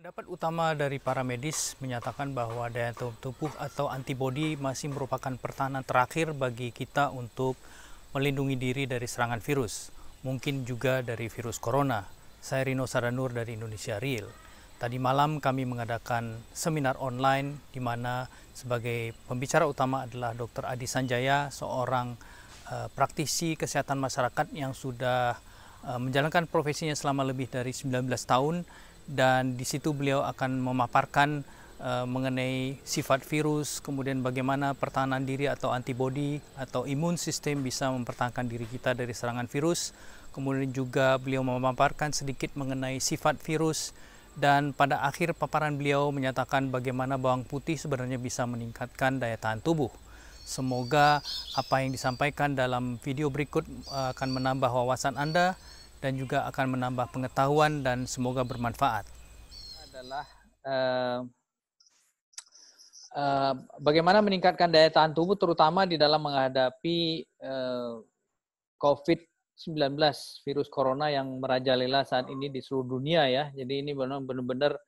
Pendapat utama dari para medis menyatakan bahwa daya tahan tubuh atau antibodi masih merupakan pertahanan terakhir bagi kita untuk melindungi diri dari serangan virus, mungkin juga dari virus corona. Saya Rino Saranur dari Indonesia Real. Tadi malam kami mengadakan seminar online di mana sebagai pembicara utama adalah Dr. Adi Sanjaya, seorang praktisi kesehatan masyarakat yang sudah menjalankan profesinya selama lebih dari 19 tahun, dan di situ beliau akan memaparkan mengenai sifat virus, kemudian bagaimana pertahanan diri atau antibodi atau imun sistem bisa mempertahankan diri kita dari serangan virus. Kemudian juga beliau memaparkan sedikit mengenai sifat virus, dan pada akhir paparan beliau menyatakan bagaimana bawang putih sebenarnya bisa meningkatkan daya tahan tubuh. Semoga apa yang disampaikan dalam video berikut akan menambah wawasan Anda dan juga akan menambah pengetahuan dan semoga bermanfaat. Adalah bagaimana meningkatkan daya tahan tubuh terutama di dalam menghadapi COVID-19, virus corona yang merajalela saat ini di seluruh dunia ya. Jadi ini benar-benar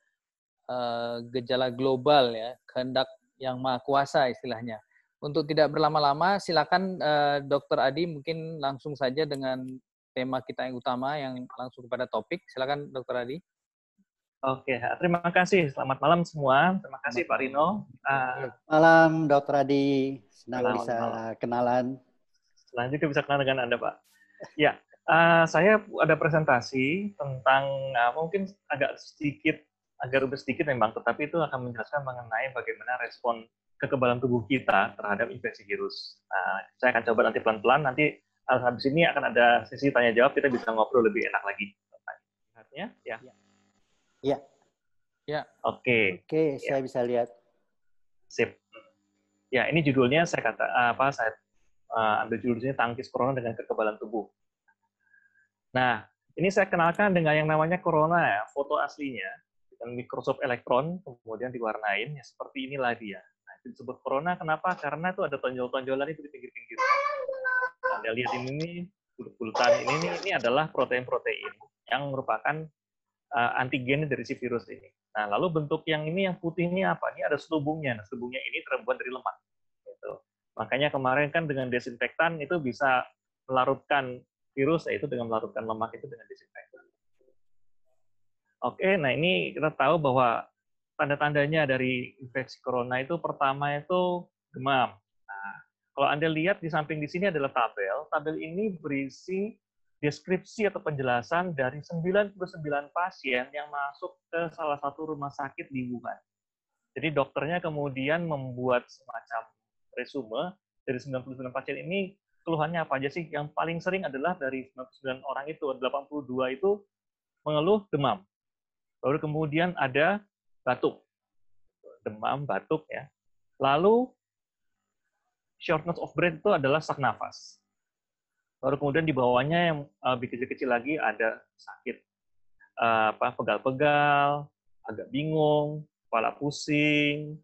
gejala global ya, kehendak yang maha kuasa istilahnya. Untuk tidak berlama-lama, silakan Dr. Adi mungkin langsung saja dengan tema kita yang utama yang langsung kepada topik. Silakan Dr. Adi. Oke, terima kasih. Selamat malam semua. Terima kasih Pak Rino. Malam Dr. Adi, senang bisa kenalan. Selanjutnya bisa kenal dengan Anda Pak. Ya, saya ada presentasi tentang mungkin agak rumit sedikit memang, tetapi itu akan menjelaskan mengenai bagaimana respon kekebalan tubuh kita terhadap infeksi virus. Saya akan coba nanti pelan-pelan, nanti habis ini akan ada sesi tanya-jawab, kita bisa ngobrol lebih enak lagi. Lihatnya, ya. Ya. Ya. Oke. Oke, saya bisa lihat. Sip. Ya, ini judulnya saya ambil judul sini tangkis corona dengan kekebalan tubuh. Nah, ini saya kenalkan dengan yang namanya corona ya, foto aslinya dengan mikroskop elektron, kemudian diwarnain ya seperti inilah dia. Nah, itu disebut corona kenapa? Karena itu ada tonjol-tonjolan itu di pinggir-pinggir. Nah, Anda lihat ini bulut-bulutan ini adalah protein-protein yang merupakan antigen dari si virus ini. Nah, lalu bentuk yang ini yang putih ini apa? Ini ada selubungnya. Nah, selubungnya ini terbuat dari lemak. Gitu. Makanya kemarin kan dengan desinfektan itu bisa melarutkan virus, yaitu dengan melarutkan lemak itu dengan desinfektan. Oke, nah ini kita tahu bahwa tanda-tandanya dari infeksi corona itu pertama itu demam. Nah, kalau Anda lihat di samping di sini adalah tabel. Tabel ini berisi deskripsi atau penjelasan dari 99 pasien yang masuk ke salah satu rumah sakit di Wuhan. Jadi dokternya kemudian membuat semacam resume dari 99 pasien ini, keluhannya apa aja sih? Yang paling sering adalah dari 99 orang itu, 82 itu mengeluh demam. Lalu kemudian ada batuk. Demam, batuk ya. Lalu shortness of breath itu adalah sesak nafas. Lalu kemudian di bawahnya yang lebih kecil-kecil lagi ada sakit pegal-pegal, agak bingung, kepala pusing,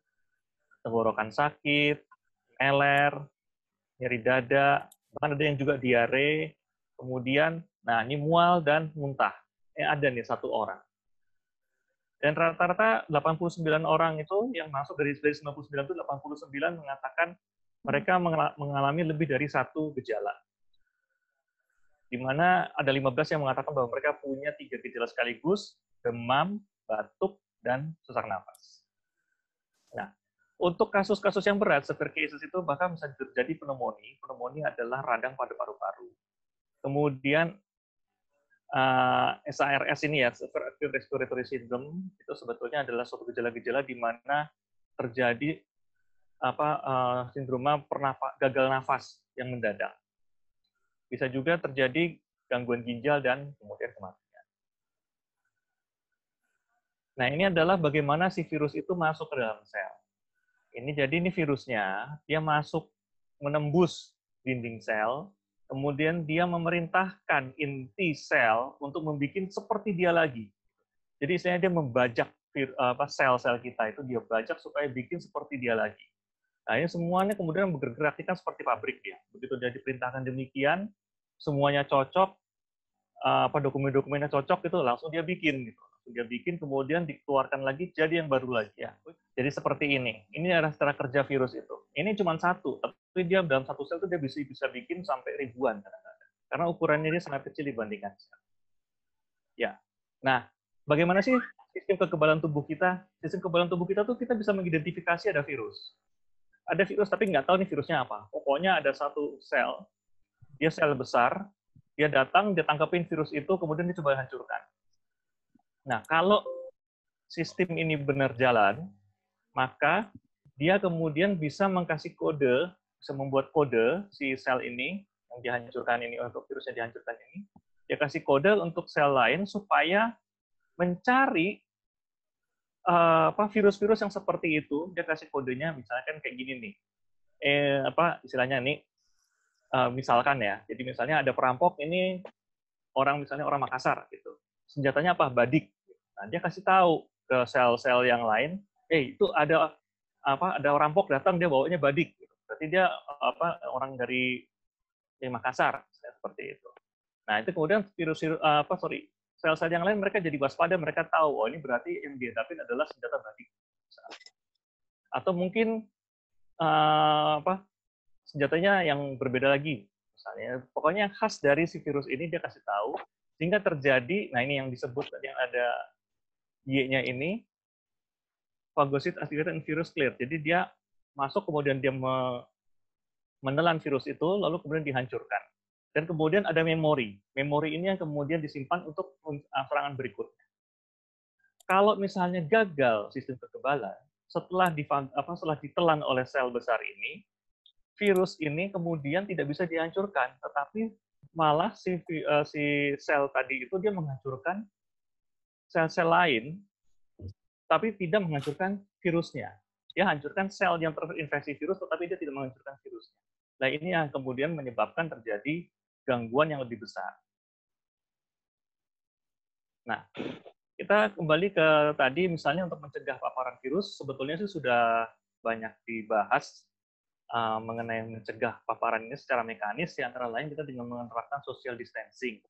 tenggorokan sakit, meler, nyeri dada, bahkan ada yang juga diare, kemudian, nah ini mual dan muntah. Ada nih satu orang. Dan rata-rata 89 orang itu yang masuk dari 99 itu 89 mengatakan mereka mengalami lebih dari satu gejala. Di mana ada 15 yang mengatakan bahwa mereka punya 3 gejala sekaligus, demam, batuk, dan sesak nafas. Nah, untuk kasus-kasus yang berat, severe cases itu bahkan bisa terjadi pneumonia. Pneumonia adalah radang pada paru-paru. Kemudian SARS ini ya, severe acute respiratory syndrome, itu sebetulnya adalah suatu gejala-gejala di mana terjadi sindroma gagal nafas yang mendadak. Bisa juga terjadi gangguan ginjal dan kemudian kematian. Nah, ini adalah bagaimana si virus itu masuk ke dalam sel. Ini virusnya, dia masuk menembus dinding sel, kemudian dia memerintahkan inti sel untuk membuat seperti dia lagi. Jadi istilahnya dia membajak sel-sel kita itu, dia bajak supaya bikin seperti dia lagi. Nah, ini semuanya kemudian bergerak kan seperti pabrik ya. Begitu dia diperintahkan demikian, semuanya cocok, dokumen-dokumennya cocok itu langsung dia bikin gitu. Langsung dia bikin kemudian dikeluarkan lagi jadi yang baru lagi ya. Jadi seperti ini. Ini adalah cara kerja virus itu. Ini cuma satu, tapi dia dalam satu sel itu dia bisa bikin sampai ribuan kadang-kadang. Karena ukurannya dia sangat kecil dibandingkan sel. Ya. Nah, bagaimana sih sistem kekebalan tubuh kita? Sistem kekebalan tubuh kita tuh kita bisa mengidentifikasi ada virus. Ada virus tapi nggak tahu nih virusnya apa. Pokoknya ada satu sel, dia sel besar, dia datang, dia tangkapin virus itu, kemudian dia coba hancurkan. Nah, kalau sistem ini benar jalan, maka dia kemudian bisa mengkasih kode, bisa membuat kode si sel ini, yang dihancurkan ini, untuk virusnya dihancurkan ini, dia kasih kode untuk sel lain supaya mencari virus-virus yang seperti itu. Dia kasih kodenya, misalkan kayak gini nih, istilahnya nih, misalkan ya, jadi misalnya ada perampok ini misalnya orang Makassar gitu, senjatanya apa? Badik. Nah, dia kasih tahu ke sel-sel yang lain, itu ada perampok datang dia bawanya badik. Berarti dia orang dari Makassar, seperti itu. Nah, itu kemudian sel-sel yang lain mereka jadi waspada, mereka tahu, ini berarti yang dihadapin adalah senjata badik. Atau mungkin senjatanya yang berbeda lagi, misalnya. Pokoknya yang khas dari si virus ini dia kasih tahu, sehingga terjadi, nah ini yang disebut yang ada Y-nya ini, phagocyte activated virus clear. Jadi dia masuk, kemudian dia menelan virus itu, lalu kemudian dihancurkan. Dan kemudian ada memori. Memori ini yang kemudian disimpan untuk serangan berikutnya. Kalau misalnya gagal sistem kekebalan, setelah ditelan oleh sel besar ini, virus ini kemudian tidak bisa dihancurkan, tetapi malah si sel tadi itu dia menghancurkan sel-sel lain, tapi tidak menghancurkan virusnya. Dia hancurkan sel yang terinfeksi virus, tetapi dia tidak menghancurkan virusnya. Nah, ini yang kemudian menyebabkan terjadi gangguan yang lebih besar. Nah, kita kembali ke tadi, misalnya untuk mencegah paparan virus, sebetulnya sih sudah banyak dibahas mengenai mencegah paparan ini secara mekanis, ya, antara lain kita dengan menerapkan social distancing.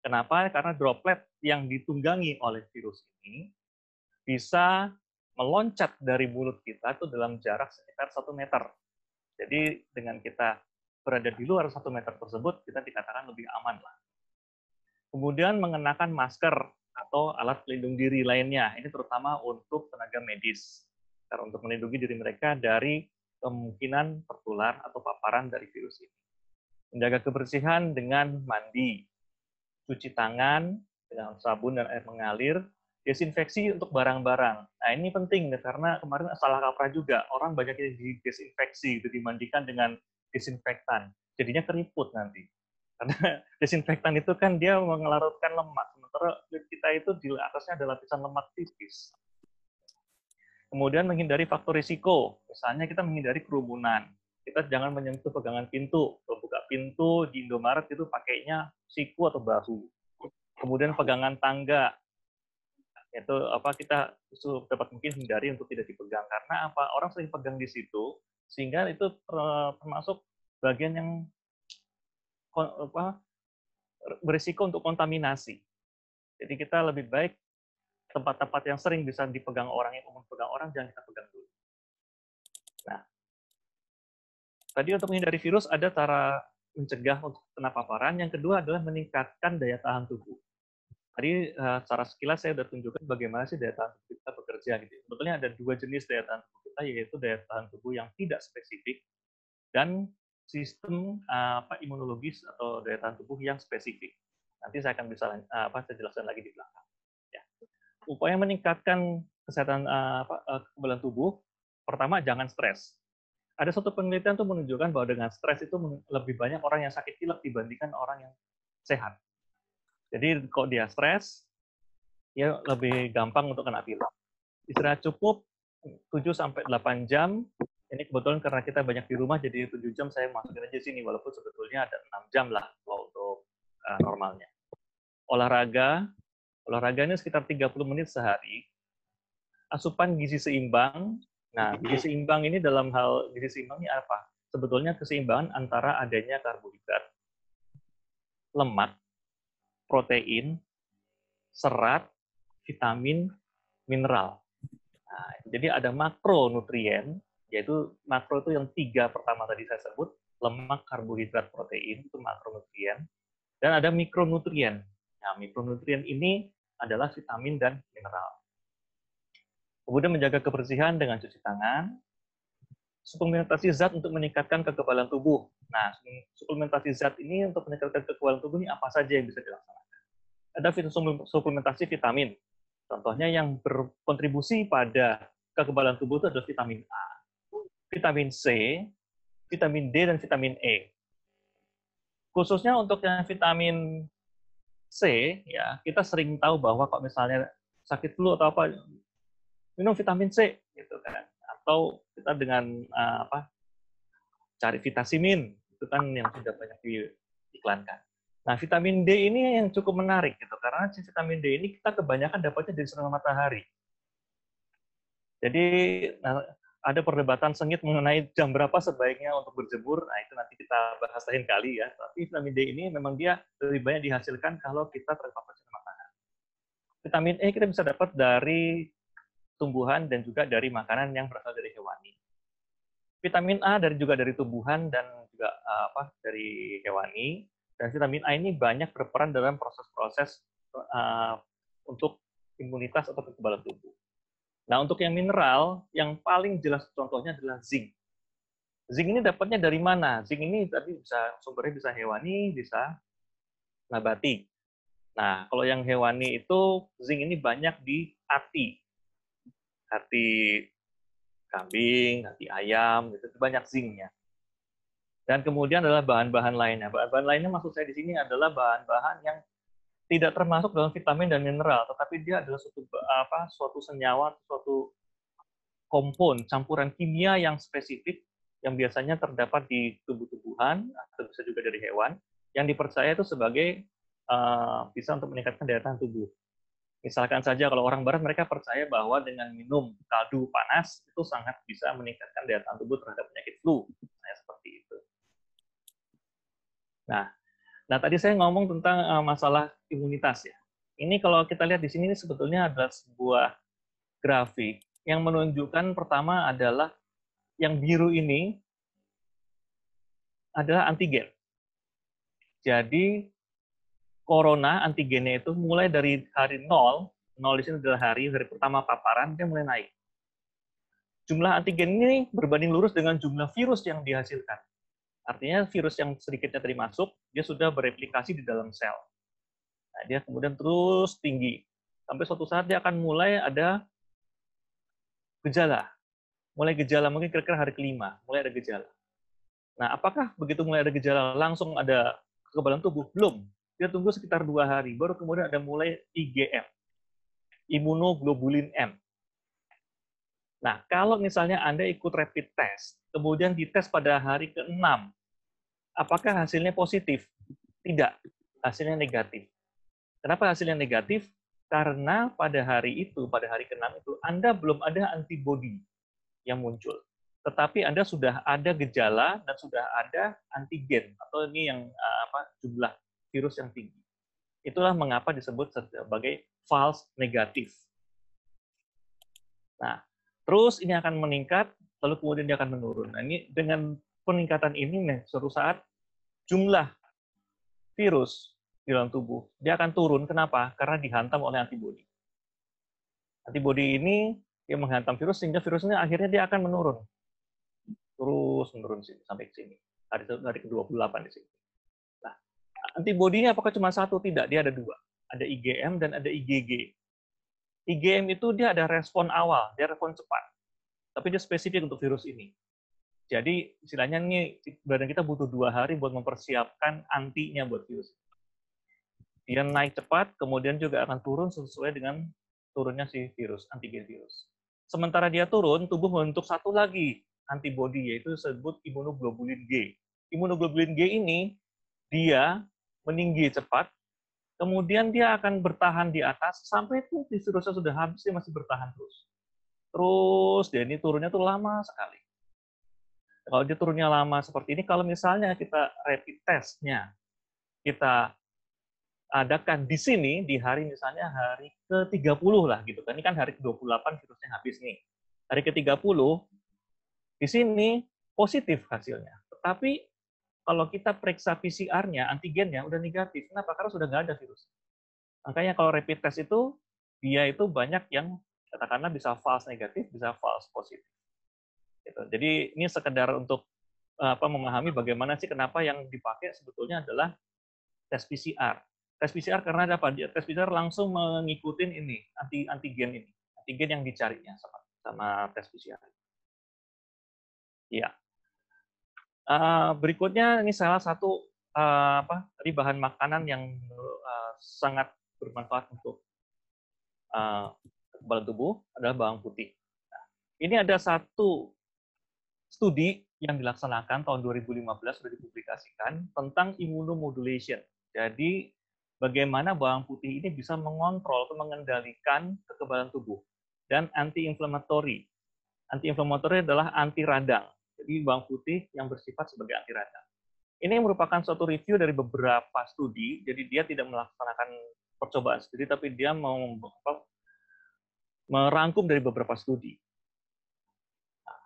Kenapa? Karena droplet yang ditunggangi oleh virus ini bisa meloncat dari mulut kita itu dalam jarak sekitar 1 meter. Jadi dengan kita berada di luar 1 meter tersebut, kita dikatakan lebih aman lah. Kemudian mengenakan masker atau alat pelindung diri lainnya. Ini terutama untuk tenaga medis. Karena untuk melindungi diri mereka dari kemungkinan tertular atau paparan dari virus ini. Menjaga kebersihan dengan mandi, cuci tangan dengan sabun dan air mengalir, desinfeksi untuk barang-barang. Nah, ini penting karena kemarin salah kaprah juga, orang banyak yang didesinfeksi, dimandikan dengan desinfektan. Jadinya keriput nanti. Karena desinfektan itu kan dia mengelarutkan lemak, sementara kulit kita itu di atasnya ada lapisan lemak tipis. Kemudian menghindari faktor risiko, misalnya kita menghindari kerumunan. Kita jangan menyentuh pegangan pintu. Kalau buka pintu di Indomaret itu pakainya siku atau bahu. Kemudian pegangan tangga, itu kita dapat mungkin hindari untuk tidak dipegang. Karena apa? Orang sering pegang di situ, sehingga itu termasuk bagian yang berisiko untuk kontaminasi. Jadi kita lebih baik tempat-tempat yang sering bisa dipegang orang, yang umum pegang orang, jangan kita pegang dulu. Nah, tadi untuk menghindari virus ada cara mencegah untuk kena paparan. Yang kedua adalah meningkatkan daya tahan tubuh. Tadi secara sekilas saya sudah tunjukkan bagaimana sih daya tahan tubuh kita bekerja. Gitu. Sebetulnya ada 2 jenis daya tahan tubuh kita, yaitu daya tahan tubuh yang tidak spesifik dan sistem imunologis atau daya tahan tubuh yang spesifik. Nanti saya akan bisa saya jelaskan lagi di belakang. Ya. Upaya meningkatkan kesehatan kekebalan tubuh, pertama jangan stres. Ada satu penelitian tuh menunjukkan bahwa dengan stres itu lebih banyak orang yang sakit pilek dibandingkan orang yang sehat. Jadi kalau dia stres, ya lebih gampang untuk kena pilek. Istirahat cukup 7-8 jam. Ini kebetulan karena kita banyak di rumah, jadi 7 jam saya masukin aja sini, walaupun sebetulnya ada 6 jam lah kalau untuk normalnya. Olahraganya sekitar 30 menit sehari. Asupan gizi seimbang. Nah, gizi seimbang ini dalam hal gizi seimbang ini apa? Sebetulnya keseimbangan antara adanya karbohidrat, lemak, protein, serat, vitamin, mineral. Nah, jadi ada makronutrien, yaitu makro itu yang 3 pertama tadi saya sebut, lemak, karbohidrat, protein, itu makronutrien. Dan ada mikronutrien. Nah, mikronutrien ini adalah vitamin dan mineral. Kemudian menjaga kebersihan dengan cuci tangan, suplementasi zat untuk meningkatkan kekebalan tubuh. Nah, suplementasi zat ini untuk meningkatkan kekebalan tubuh ini apa saja yang bisa dilaksanakan? Ada suplementasi vitamin. Contohnya yang berkontribusi pada kekebalan tubuh itu adalah vitamin A, vitamin C, vitamin D, dan vitamin E. Khususnya untuk yang vitamin C, ya kita sering tahu bahwa kalau misalnya sakit flu atau apa, minum vitamin C, gitu kan. Atau kita dengan cari vitamin, itu kan yang sudah banyak diiklankan. Nah, vitamin D ini yang cukup menarik, gitu, karena vitamin D ini kita kebanyakan dapatnya dari sinar matahari. Jadi ada perdebatan sengit mengenai jam berapa sebaiknya untuk berjemur. Nah, itu nanti kita bahas lain kali ya. Tapi vitamin D ini memang dia lebih banyak dihasilkan kalau kita terpapar sinar matahari. Vitamin E kita bisa dapat dari tumbuhan dan juga dari makanan yang berasal dari hewani. Vitamin A juga dari tumbuhan dan juga dari hewani. Dan vitamin A ini banyak berperan dalam proses-proses untuk imunitas atau kekebalan tubuh. Nah, untuk yang mineral, yang paling jelas contohnya adalah zinc. Zinc ini dapatnya dari mana? Zinc ini tadi sumbernya bisa hewani, bisa nabati. Nah, kalau yang hewani itu zinc ini banyak di hati kambing, hati ayam, gitu, banyak zincnya. Dan kemudian adalah bahan-bahan lainnya. Bahan-bahan lainnya maksud saya di sini adalah bahan-bahan yang tidak termasuk dalam vitamin dan mineral, tetapi dia adalah suatu senyawa, suatu kompon, campuran kimia yang spesifik yang biasanya terdapat di tubuh-tubuhan atau bisa juga dari hewan yang dipercaya itu sebagai bisa untuk meningkatkan daya tahan tubuh. Misalkan saja kalau orang barat mereka percaya bahwa dengan minum kaldu panas itu sangat bisa meningkatkan daya tahan tubuh terhadap penyakit flu. Nah, seperti itu. Nah tadi saya ngomong tentang masalah imunitas ya. Ini kalau kita lihat di sini ini sebetulnya adalah sebuah grafik yang menunjukkan pertama adalah yang biru ini adalah antigen. Jadi corona antigennya itu mulai dari hari 0 di sini adalah hari pertama paparan, dia mulai naik. Jumlah antigen ini berbanding lurus dengan jumlah virus yang dihasilkan. Artinya virus yang sedikitnya tadi masuk, dia sudah bereplikasi di dalam sel. Nah, dia kemudian terus tinggi. Sampai suatu saat dia akan mulai ada gejala. Mulai gejala mungkin kira-kira hari kelima, mulai ada gejala. Nah, apakah begitu mulai ada gejala langsung ada kekebalan tubuh? Belum. Dia tunggu sekitar 2 hari, baru kemudian ada mulai IgM, imunoglobulin M. Nah, kalau misalnya Anda ikut rapid test, kemudian dites pada hari ke-6, apakah hasilnya positif? Tidak, hasilnya negatif. Kenapa hasilnya negatif? Karena pada hari itu, pada hari ke-6 itu, Anda belum ada antibodi yang muncul. Tetapi Anda sudah ada gejala dan sudah ada antigen, atau ini yang jumlah virus yang tinggi. Itulah mengapa disebut sebagai false negatif. Nah, terus ini akan meningkat, lalu kemudian dia akan menurun. Nah, ini dengan peningkatan ini, suatu saat jumlah virus di dalam tubuh, dia akan turun. Kenapa? Karena dihantam oleh antibodi. Antibodi ini yang menghantam virus, sehingga virusnya akhirnya dia akan menurun. Terus menurun sampai ke sini. Hari ke-28 di sini. Nah, antibodinya apakah cuma satu? Tidak, dia ada 2. Ada IgM dan ada IgG. IgM itu dia ada respon awal, dia respon cepat. Tapi dia spesifik untuk virus ini. Jadi istilahnya nih badan kita butuh 2 hari buat mempersiapkan antinya buat virus. Dia naik cepat, kemudian juga akan turun sesuai dengan turunnya si virus, antigen virus. Sementara dia turun, tubuh membentuk satu lagi antibodi, yaitu disebut imunoglobulin G. Imunoglobulin G ini dia meninggi cepat, kemudian dia akan bertahan di atas sampai itu virusnya sudah habis, dia masih bertahan terus. Terus dia ini turunnya tuh lama sekali. Kalau dia turunnya lama seperti ini, kalau misalnya kita rapid test-nya kita adakan di sini di hari misalnya hari ke-30 lah gitu kan. Ini kan hari ke-28 virusnya habis nih. Hari ke-30 di sini positif hasilnya. Tetapi kalau kita periksa PCR-nya, antigennya udah negatif. Kenapa? Karena sudah nggak ada virus. Makanya kalau rapid test itu, dia itu banyak yang katakanlah bisa false negatif, bisa false positif. Gitu. Jadi ini sekedar untuk memahami bagaimana sih kenapa yang dipakai sebetulnya adalah tes PCR. Tes PCR karena apa? Tes PCR langsung mengikuti ini, antigen ini. Antigen yang dicarinya sama tes PCR. Ya. Berikutnya ini salah satu tadi bahan makanan yang sangat bermanfaat untuk kekebalan tubuh adalah bawang putih. Nah, ini ada satu studi yang dilaksanakan tahun 2015 sudah dipublikasikan tentang immunomodulation. Jadi bagaimana bawang putih ini bisa mengontrol atau mengendalikan kekebalan tubuh dan anti-inflammatory. Anti-inflammatory adalah anti radang. Jadi bawang putih yang bersifat sebagai anti radang. Ini merupakan suatu review dari beberapa studi, jadi dia tidak melaksanakan percobaan sendiri, tapi dia mau merangkum dari beberapa studi. Nah,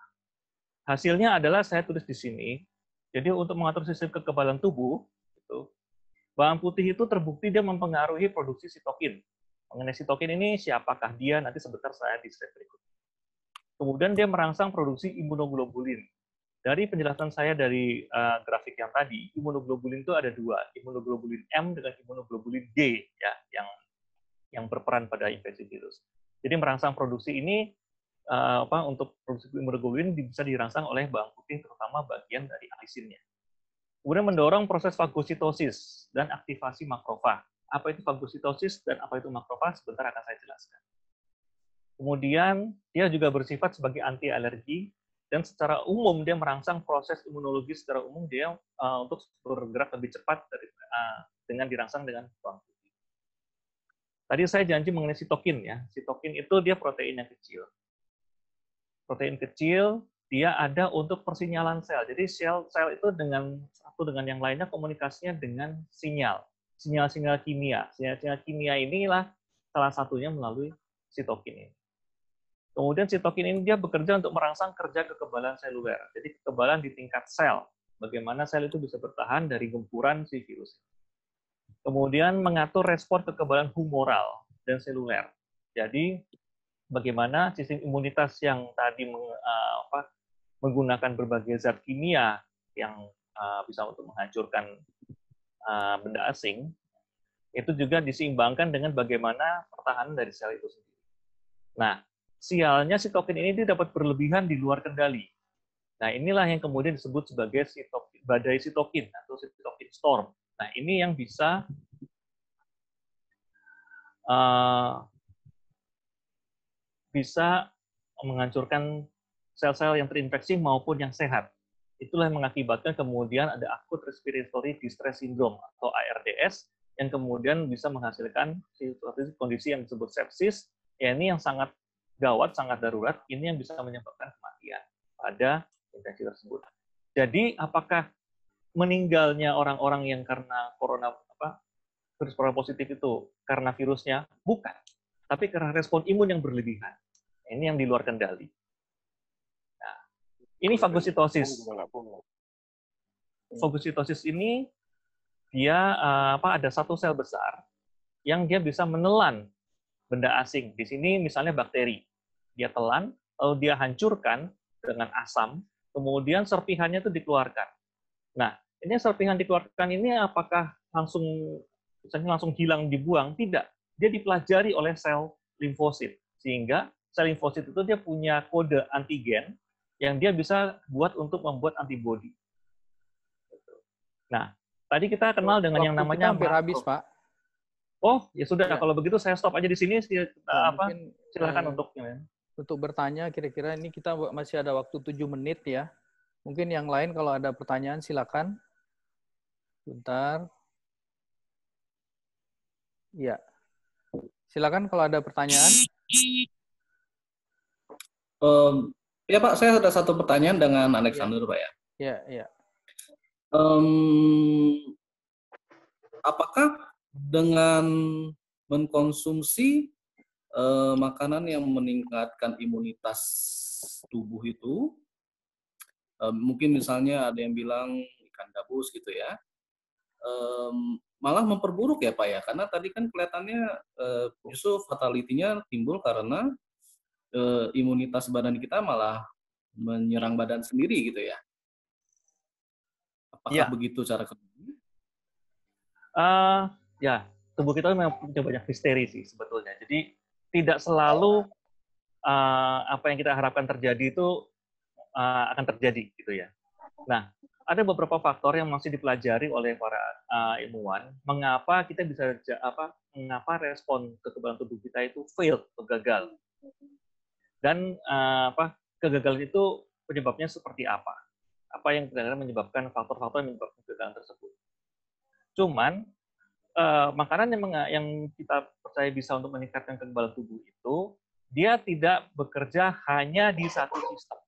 hasilnya adalah saya tulis di sini, jadi untuk mengatur sistem kekebalan tubuh, bawang putih itu terbukti dia mempengaruhi produksi sitokin. Mengenai sitokin ini, siapakah dia, nanti sebentar saya di slide berikutnya. Kemudian dia merangsang produksi imunoglobulin. Dari penjelasan saya dari grafik yang tadi, imunoglobulin itu ada dua, imunoglobulin M dengan imunoglobulin G, ya, yang berperan pada infeksi virus. Jadi merangsang produksi ini untuk produksi imunoglobulin bisa dirangsang oleh bawang putih, terutama bagian dari alisinnya. Kemudian mendorong proses fagositosis dan aktivasi makrofag. Apa itu fagositosis dan apa itu makrofag? Sebentar akan saya jelaskan. Kemudian dia juga bersifat sebagai anti alergi. Dan secara umum dia merangsang proses imunologi secara umum dia untuk bergerak lebih cepat dengan dirangsang dengan bawang putih. Tadi saya janji mengenai sitokin ya. Sitokin itu dia protein yang kecil. Protein kecil dia ada untuk persinyalan sel. Jadi sel itu dengan satu dengan yang lainnya komunikasinya dengan sinyal-sinyal kimia. Sinyal-sinyal kimia inilah salah satunya melalui sitokin ini. Kemudian sitokin ini dia bekerja untuk merangsang kerja kekebalan seluler. Jadi kekebalan di tingkat sel. Bagaimana sel itu bisa bertahan dari gempuran si virus. Kemudian mengatur respon kekebalan humoral dan seluler. Jadi bagaimana sistem imunitas yang tadi menggunakan berbagai zat kimia yang bisa untuk menghancurkan benda asing, itu juga diseimbangkan dengan bagaimana pertahanan dari sel itu sendiri. Nah, sialnya sitokin ini dia dapat berlebihan di luar kendali. Nah, inilah yang kemudian disebut sebagai badai sitokin atau sitokin storm. Nah, ini yang bisa menghancurkan sel-sel yang terinfeksi maupun yang sehat. Itulah yang mengakibatkan kemudian ada acute respiratory distress syndrome atau ARDS yang kemudian bisa menghasilkan kondisi yang disebut sepsis. Ya, ini yang sangat gawat, sangat darurat, ini yang bisa menyebabkan kematian pada infeksi tersebut. Jadi, apakah meninggalnya orang-orang yang karena virus corona positif itu karena virusnya? Bukan. Tapi karena respon imun yang berlebihan. Ini yang di luar kendali. Nah, ini fagositosis. Fagositosis ini dia ada satu sel besar yang dia bisa menelan benda asing. Di sini misalnya bakteri. Dia telan, lalu dia hancurkan dengan asam, kemudian serpihannya itu dikeluarkan. Nah, ini serpihan dikeluarkan ini apakah langsung hilang dibuang? Tidak. Dia dipelajari oleh sel limfosit. Sehingga sel limfosit itu dia punya kode antigen yang dia bisa buat untuk membuat antibodi. Nah, tadi kita kenal dengan yang namanya hampir habis, Pak. Oh, ya sudah. Ya. Kalau begitu saya stop aja di sini. Silakan untuk bertanya. Kira-kira ini kita masih ada waktu 7 menit ya. Mungkin yang lain kalau ada pertanyaan silakan. Bentar. Ya. Silakan kalau ada pertanyaan. Ya Pak, saya ada satu pertanyaan dengan Alexander, ya. Pak ya. Ya, ya. Apakah dengan mengkonsumsi makanan yang meningkatkan imunitas tubuh itu, mungkin misalnya ada yang bilang ikan gabus gitu ya, malah memperburuk ya Pak ya, karena tadi kan kelihatannya justru fatality-nya timbul karena imunitas badan kita malah menyerang badan sendiri gitu ya. Apakah Ya, begitu cara kerjanya? ya, tubuh kita memang punya banyak misteri sih sebetulnya. Jadi tidak selalu apa yang kita harapkan terjadi itu akan terjadi gitu ya. Nah, ada beberapa faktor yang masih dipelajari oleh para ilmuwan. Mengapa kita bisa mengapa respon kekebalan tubuh kita itu failed atau gagal? Dan kegagalan itu penyebabnya seperti apa? Apa yang benar-benar menyebabkan faktor-faktor yang menyebabkan kegagalan tersebut? Cuman makanan yang kita percaya bisa untuk meningkatkan kekebalan tubuh itu, dia tidak bekerja hanya di satu sistem.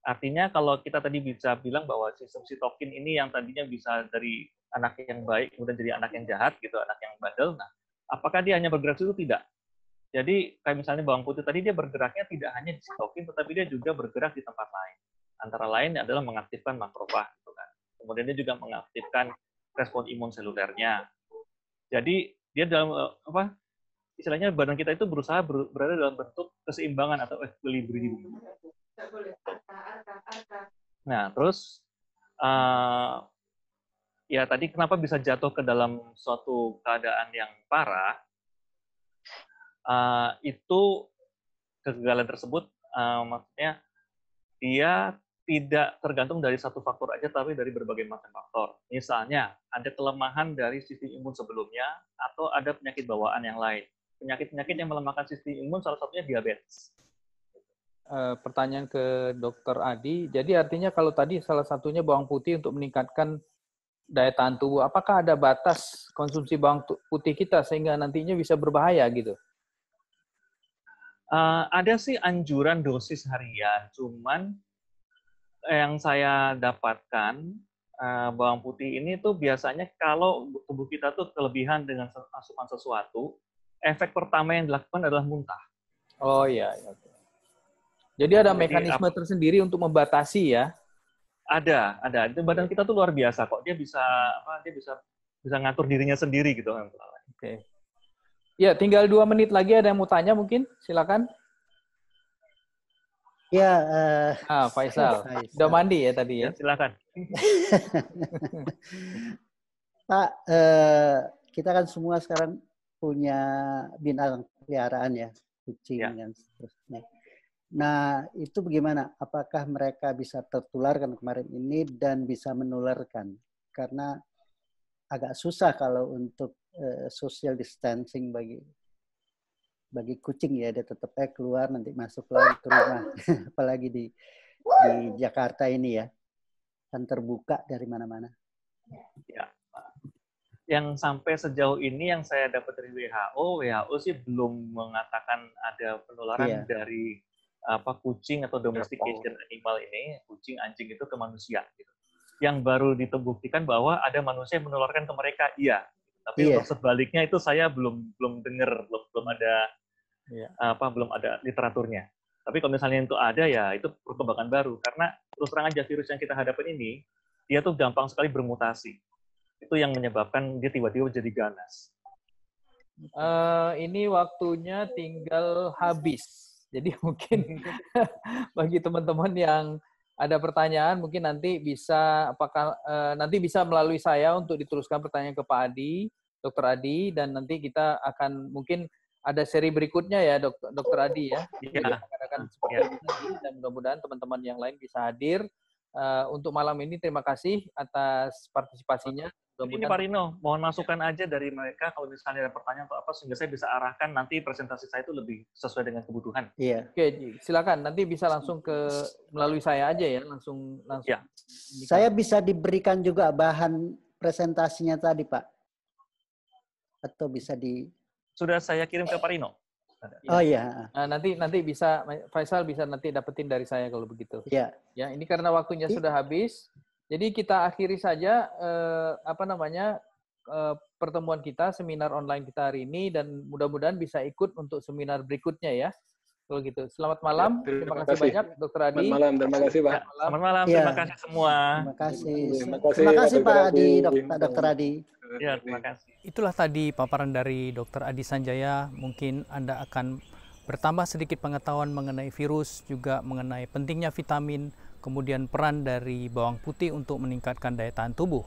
Artinya kalau kita tadi bisa bilang bahwa sistem sitokin ini yang tadinya bisa dari anak yang baik kemudian jadi anak yang jahat gitu, anak yang bandel. Nah, apakah dia hanya bergerak itu? Tidak. Jadi kayak misalnya bawang putih tadi dia bergeraknya tidak hanya di sitokin, tetapi dia juga bergerak di tempat lain. Antara lain adalah mengaktifkan makrofag, gitu kan. Kemudian dia juga mengaktifkan respon imun selulernya. Jadi dia dalam istilahnya badan kita itu berusaha berada dalam bentuk keseimbangan atau equilibrium. Nah, terus ya tadi kenapa bisa jatuh ke dalam suatu keadaan yang parah? Itu kegagalan tersebut maksudnya dia tidak tergantung dari satu faktor aja, tapi dari berbagai macam faktor. Misalnya, ada kelemahan dari sistem imun sebelumnya, atau ada penyakit bawaan yang lain. Penyakit-penyakit yang melemahkan sistem imun, salah satunya diabetes. Pertanyaan ke Dr. Adi, jadi artinya kalau tadi salah satunya bawang putih untuk meningkatkan daya tahan tubuh, apakah ada batas konsumsi bawang putih kita sehingga nantinya bisa berbahaya gitu? Ada sih anjuran dosis harian, cuman yang saya dapatkan bawang putih ini tuh biasanya kalau tubuh kita tuh kelebihan dengan asupan sesuatu, efek pertama yang dilakukan adalah muntah. Oh iya. Jadi ada mekanisme tersendiri untuk membatasi ya? Ada. Itu badan kita tuh luar biasa kok. Dia bisa ngatur dirinya sendiri gitu. Oke. Ya, tinggal 2 menit lagi ada yang mau tanya mungkin, silakan. Ya, Faisal. Udah mandi ya tadi ya? Silakan. Pak, kita kan semua sekarang punya binatang peliharaan ya, kucing dan seterusnya. Nah, itu bagaimana? Apakah mereka bisa tertular kan kemarin ini dan bisa menularkan? Karena agak susah kalau untuk social distancing bagi kucing ya, dia tetap keluar nanti masuk lagi ke rumah. Apalagi di Jakarta ini ya, kan terbuka dari mana-mana. Ya. Yang sampai sejauh ini yang saya dapat dari WHO sih belum mengatakan ada penularan dari kucing atau domestication animal ini, kucing, anjing itu ke manusia. Gitu. Yang baru dibuktikan bahwa ada manusia yang menularkan ke mereka, iya. Tapi untuk sebaliknya itu saya belum dengar, belum ada belum ada literaturnya. Tapi kalau misalnya itu ada ya itu perkembangan baru karena terus terang aja virus yang kita hadapin ini dia tuh gampang sekali bermutasi. Itu yang menyebabkan dia tiba-tiba jadi ganas. Ini waktunya tinggal habis. Jadi mungkin bagi teman-teman yang ada pertanyaan mungkin nanti bisa nanti bisa melalui saya untuk diteruskan pertanyaan ke Pak Adi, Dr. Adi, dan nanti kita akan mungkin ada seri berikutnya ya Dr. Adi ya. Jadi akan seperti ini dan mudah-mudahan teman-teman yang lain bisa hadir. Untuk malam ini terima kasih atas partisipasinya. Ini Pak Rino, mohon masukan aja dari mereka kalau misalnya ada pertanyaan atau apa sehingga saya bisa arahkan nanti presentasi saya itu lebih sesuai dengan kebutuhan. Iya. Oke, silakan nanti bisa langsung melalui saya aja ya, langsung. Ya. Saya bisa diberikan juga bahan presentasinya tadi, Pak. Atau bisa sudah saya kirim ke Pak Rino. Oh iya. Nanti bisa Faisal bisa nanti dapetin dari saya kalau begitu. Iya. Ya, ini karena waktunya sudah habis. Jadi kita akhiri saja pertemuan kita, seminar online kita hari ini, dan mudah-mudahan bisa ikut untuk seminar berikutnya ya. Kalau gitu. Selamat malam. Terima kasih banyak, Dr. Adi. Selamat malam. Terima kasih, Pak. Selamat malam. Ya. Terima kasih semua. Terima kasih. Terima kasih, Pak Dr. Adi, Adi. Dr. Adi. Ya, terima kasih. Itulah tadi paparan dari Dr. Adi Sanjaya. Mungkin Anda akan bertambah sedikit pengetahuan mengenai virus, juga mengenai pentingnya vitamin, kemudian peran dari bawang putih untuk meningkatkan daya tahan tubuh.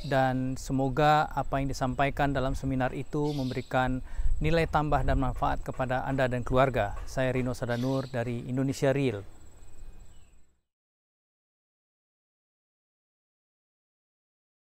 Dan semoga apa yang disampaikan dalam seminar itu memberikan nilai tambah dan manfaat kepada Anda dan keluarga. Saya Rino Sadanur dari Indonesia Real.